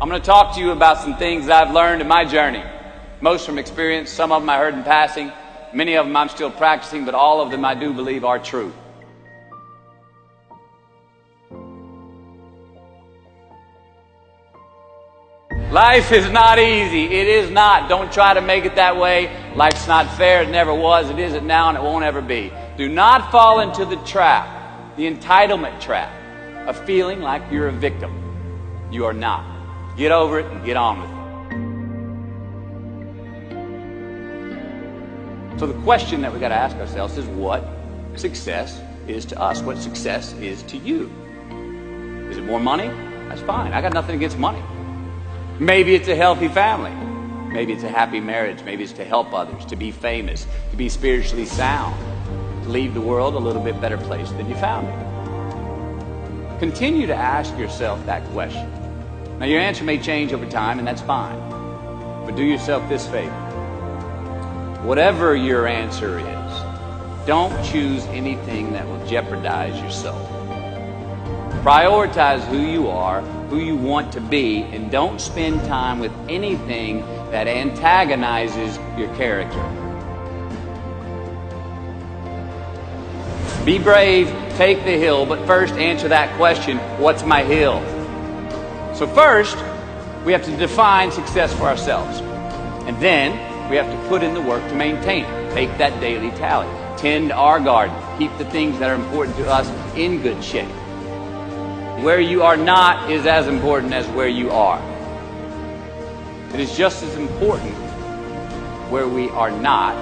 I'm going to talk to you about some things I've learned in my journey. Most from experience, some of them I heard in passing, many of them I'm still practicing, but all of them I do believe are true. Life is not easy. It is not. Don't try to make it that way. Life's not fair. It never was. It isn't now, and it won't ever be. Do not fall into the trap, the entitlement trap, of feeling like you're a victim. You are not. Get over it and get on with it. So the question that we got to ask ourselves is what success is to us. What success is to you. Is it more money? That's fine. I got nothing against money. Maybe it's a healthy family. Maybe it's a happy marriage. Maybe it's to help others, to be famous, to be spiritually sound, to leave the world a little bit better place than you found it. Continue to ask yourself that question. Now, your answer may change over time, and that's fine. But do yourself this favor. Whatever your answer is, don't choose anything that will jeopardize your soul. Prioritize who you are, who you want to be, and don't spend time with anything that antagonizes your character. Be brave, take the hill, but first answer that question, what's my hill? So first, we have to define success for ourselves. And then, we have to put in the work to maintain it. Make that daily tally. Tend our garden. Keep the things that are important to us in good shape. Where you are not is as important as where you are. It is just as important where we are not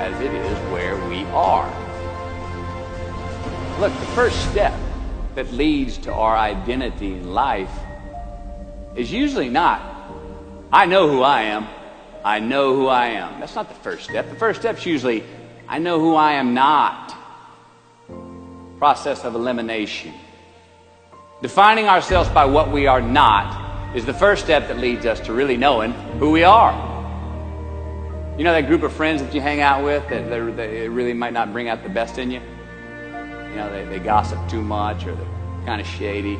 as it is where we are. Look, the first step that leads to our identity in life is usually not, I know who I am. I know who I am. That's not the first step. The first step's usually, I know who I am not. Process of elimination. Defining ourselves by what we are not is the first step that leads us to really knowing who we are. You know that group of friends that you hang out with that they really might not bring out the best in you? You know, they gossip too much, or they're kind of shady.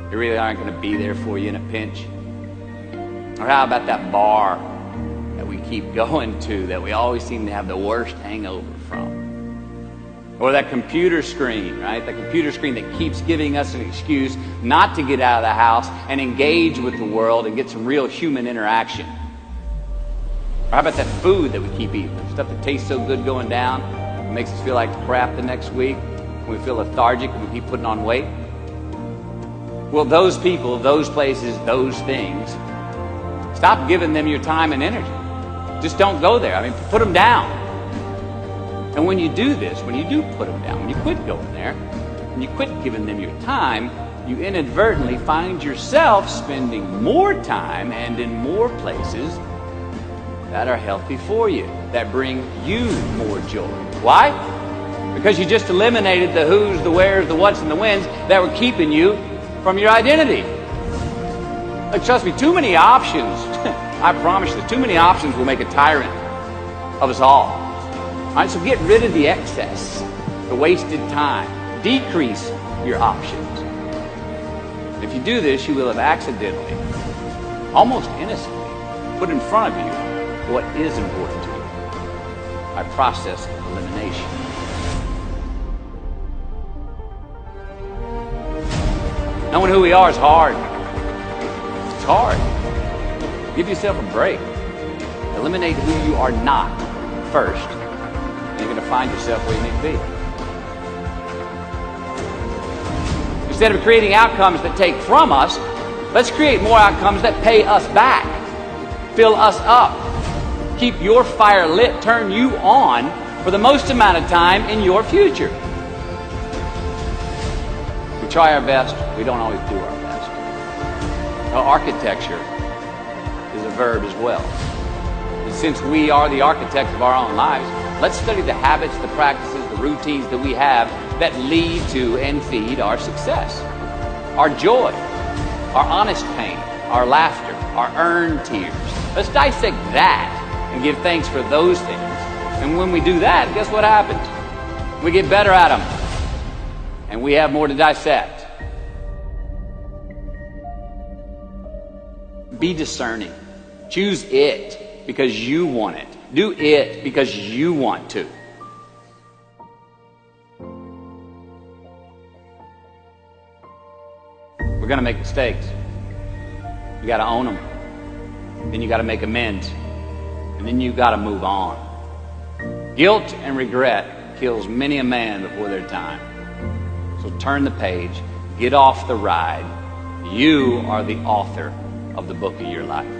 They really aren't going to be there for you in a pinch. Or how about that bar that we keep going to that we always seem to have the worst hangover from? Or that computer screen, right? The computer screen that keeps giving us an excuse not to get out of the house and engage with the world and get some real human interaction. Or how about that food that we keep eating? The stuff that tastes so good going down, it makes us feel like crap the next week. We feel lethargic and we keep putting on weight. Well, those people, those places, those things, stop giving them your time and energy. Just don't go there. I mean, put them down. And when you do this, when you do put them down, when you quit going there, when you quit giving them your time, you inadvertently find yourself spending more time and in more places that are healthy for you, that bring you more joy. Why? Because you just eliminated the who's, the where's, the what's, and the when's that were keeping you from your identity. Like, trust me, too many options, I promise you, too many options will make a tyrant of us all. All right, so get rid of the excess, the wasted time. Decrease your options. And if you do this, you will have accidentally, almost innocently, put in front of you what is important to you by process of elimination. Knowing who we are is hard. It's hard. Give yourself a break. Eliminate who you are not first. You're going to find yourself where you need to be. Instead of creating outcomes that take from us, let's create more outcomes that pay us back, fill us up, keep your fire lit, turn you on for the most amount of time in your future. We try our best, we don't always do our best. Well, architecture is a verb as well. And since we are the architects of our own lives, let's study the habits, the practices, the routines that we have that lead to and feed our success. Our joy, our honest pain, our laughter, our earned tears. Let's dissect that and give thanks for those things. And when we do that, guess what happens? We get better at them. And we have more to dissect. Be discerning. Choose it because you want it. Do it because you want to. We're going to make mistakes. You got to own them. Then you got to make amends. And then you got to move on. Guilt and regret kills many a man before their time. So turn the page. Get off the ride. You are the author of the book of your life.